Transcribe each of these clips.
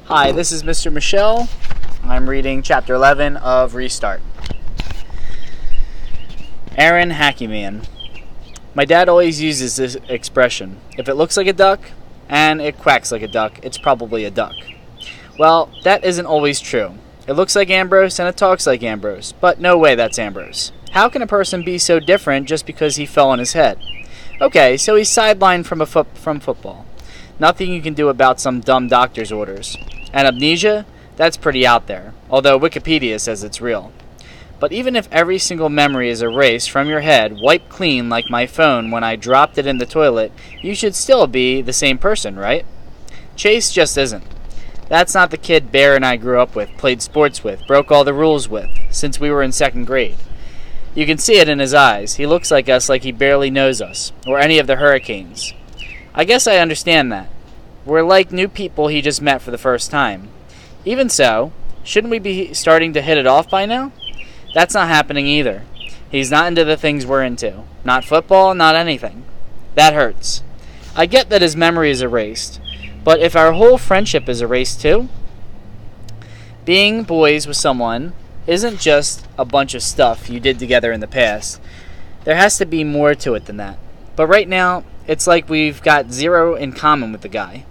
Hi, this is Mr. Michell. I'm reading Chapter 11 of Restart. Aaron Hakimian. My dad always uses this expression. If it looks like a duck and it quacks like a duck, it's probably a duck. Well, that isn't always true. It looks like Ambrose and it talks like Ambrose, but no way that's Ambrose. How can a person be so different just because he fell on his head? Okay, so he's sidelined from football. Nothing you can do about some dumb doctor's orders. And amnesia? That's pretty out there, although Wikipedia says it's real. But even if every single memory is erased from your head, wiped clean like my phone when I dropped it in the toilet, you should still be the same person, right? Chase just isn't. That's not the kid Bear and I grew up with, played sports with, broke all the rules with, since we were in second grade. You can see it in his eyes. He looks like us like he barely knows us, or any of the Hurricanes. I guess I understand that. We're like new people he just met for the first time. Even so, shouldn't we be starting to hit it off by now? That's not happening either. He's not into the things we're into. Not football, not anything. That hurts. I get that his memory is erased, but if our whole friendship is erased too? Being boys with someone isn't just a bunch of stuff you did together in the past. There has to be more to it than that. But right now, it's like we've got zero in common with the guy.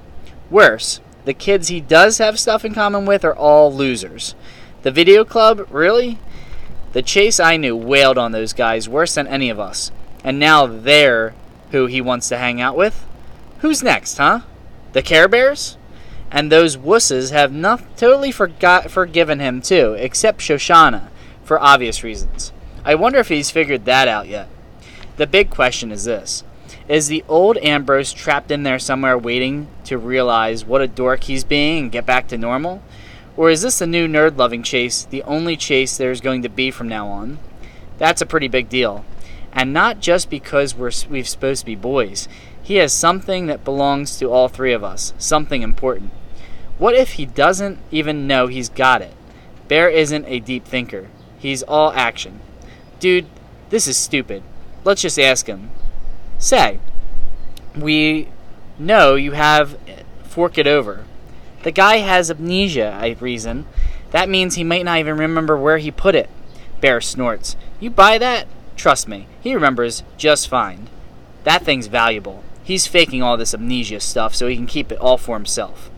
Worse, the kids he does have stuff in common with are all losers. The video club, really? The Chase I knew wailed on those guys worse than any of us. And now they're who he wants to hang out with? Who's next, huh? The Care Bears? And those wusses have totally forgiven him too, except Shoshana, for obvious reasons. I wonder if he's figured that out yet. The big question is this. Is the old Ambrose trapped in there somewhere waiting to realize what a dork he's being and get back to normal? Or is this the new nerd-loving Chase, the only Chase there's going to be from now on? That's a pretty big deal. And not just because we're supposed to be boys. He has something that belongs to all three of us, something important. What if he doesn't even know he's got it? Bear isn't a deep thinker. He's all action. Dude, this is stupid. Let's just ask him. Say, we know you have fork it over. The guy has amnesia, I reason. That means he might not even remember where he put it. Bear snorts. You buy that? Trust me, he remembers just fine. That thing's valuable. He's faking all this amnesia stuff so he can keep it all for himself.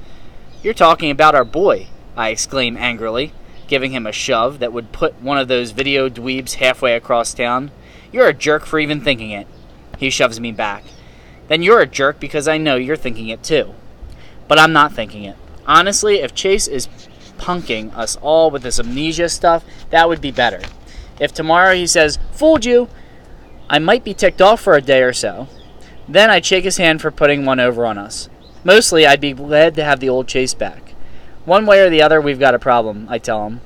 You're talking about our boy, I exclaim angrily, giving him a shove that would put one of those video dweebs halfway across town. You're a jerk for even thinking it. He shoves me back. Then you're a jerk because I know you're thinking it too. But I'm not thinking it. Honestly, if Chase is punking us all with this amnesia stuff, that would be better. If tomorrow he says, "Fooled you," I might be ticked off for a day or so. Then I'd shake his hand for putting one over on us. Mostly, I'd be glad to have the old Chase back. One way or the other, we've got a problem, I tell him.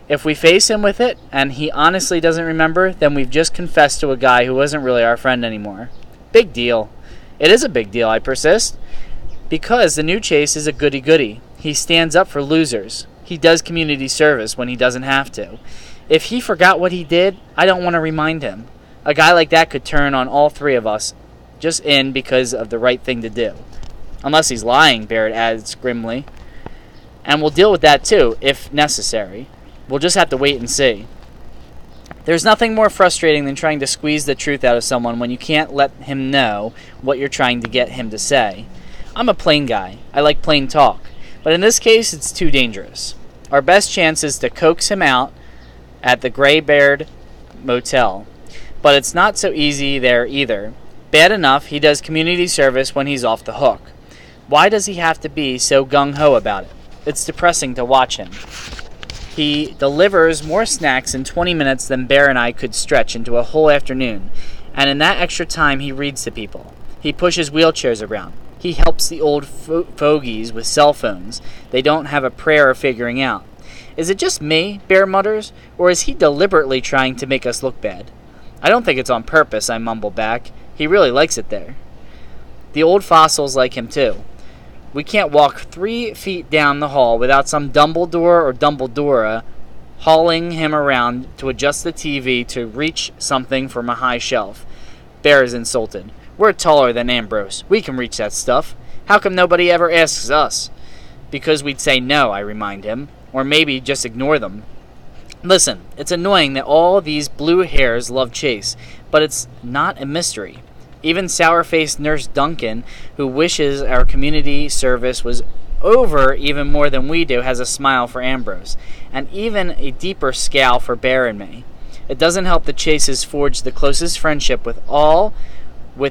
If we face him with it, and he honestly doesn't remember, then we've just confessed to a guy who wasn't really our friend anymore. Big deal. It is a big deal, I persist. Because the new Chase is a goody-goody. He stands up for losers. He does community service when he doesn't have to. If he forgot what he did, I don't want to remind him. A guy like that could turn on all three of us, just in because of the right thing to do. Unless he's lying, Barrett adds grimly. And we'll deal with that too, if necessary. We'll just have to wait and see. There's nothing more frustrating than trying to squeeze the truth out of someone when you can't let him know what you're trying to get him to say. I'm a plain guy. I like plain talk. But in this case, it's too dangerous. Our best chance is to coax him out at the Gray Beard Motel. But it's not so easy there either. Bad enough, he does community service when he's off the hook. Why does he have to be so gung-ho about it? It's depressing to watch him. He delivers more snacks in 20 minutes than Bear and I could stretch into a whole afternoon. And in that extra time, he reads to people. He pushes wheelchairs around. He helps the old fogies with cell phones they don't have a prayer of figuring out. Is it just me, Bear mutters, or is he deliberately trying to make us look bad? I don't think it's on purpose, I mumble back. He really likes it there. The old fossils like him too. We can't walk 3 feet down the hall without some Dumbledore or Dumbledora hauling him around to adjust the TV to reach something from a high shelf. Bear is insulted. We're taller than Ambrose. We can reach that stuff. How come nobody ever asks us? Because we'd say no, I remind him, or maybe just ignore them. Listen, it's annoying that all these blue hairs love Chase, but it's not a mystery. Even sour-faced Nurse Duncan, who wishes our community service was over even more than we do, has a smile for Ambrose, and even a deeper scowl for Bear and me. It doesn't help that Chase has forged the closest friendship with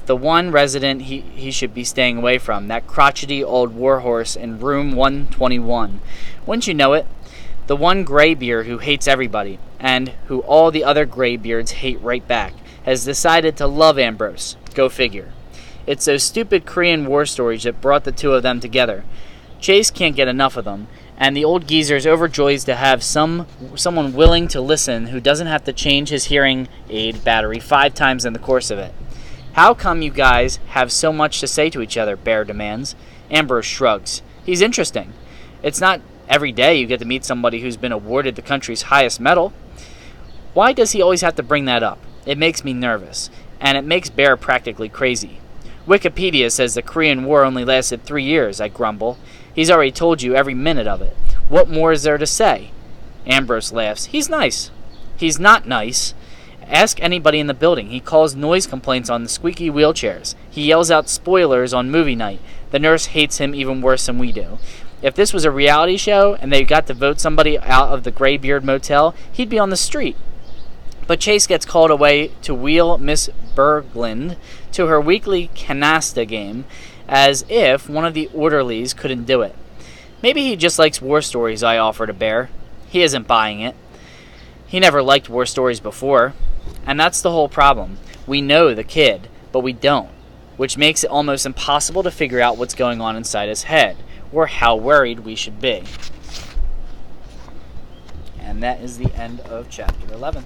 the one resident he should be staying away from, that crotchety old warhorse in room 121. Wouldn't you know it? The one graybeard who hates everybody, and who all the other graybeards hate right back, has decided to love Ambrose. Go figure. It's those stupid Korean war stories that brought the two of them together. Chase can't get enough of them, and the old geezer's overjoyed to have someone willing to listen who doesn't have to change his hearing aid battery 5 times in the course of it. How come you guys have so much to say to each other? Bear demands. Ambrose shrugs. He's interesting. It's not every day you get to meet somebody who's been awarded the country's highest medal. Why does he always have to bring that up? It makes me nervous, and it makes Bear practically crazy. Wikipedia says the Korean War only lasted 3 years, I grumble. He's already told you every minute of it. What more is there to say? Ambrose laughs. He's nice. He's not nice. Ask anybody in the building. He calls noise complaints on the squeaky wheelchairs. He yells out spoilers on movie night. The nurse hates him even worse than we do. If this was a reality show and they got to vote somebody out of the Graybeard Motel, he'd be on the street. But Chase gets called away to wheel Miss Berglund to her weekly canasta game, as if one of the orderlies couldn't do it. Maybe he just likes war stories, I offer to Bear. He isn't buying it. He never liked war stories before. And that's the whole problem. We know the kid, but we don't, which makes it almost impossible to figure out what's going on inside his head, or how worried we should be. And that is the end of chapter 11.